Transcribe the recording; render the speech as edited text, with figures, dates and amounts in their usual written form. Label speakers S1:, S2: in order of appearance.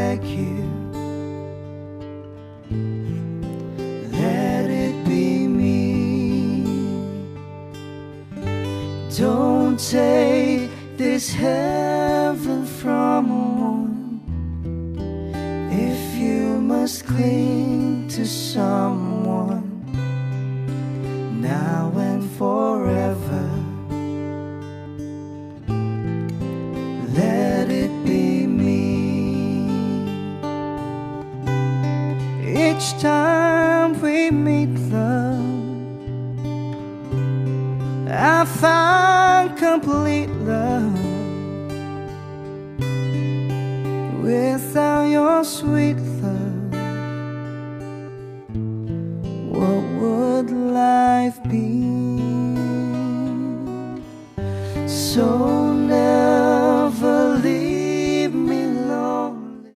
S1: beg you, let it be me. Don't take this heaven from one. If you must cling to someone now and forever, let it be me. Each time we meet, love, I find complete love. Without your sweet love, what would life be? So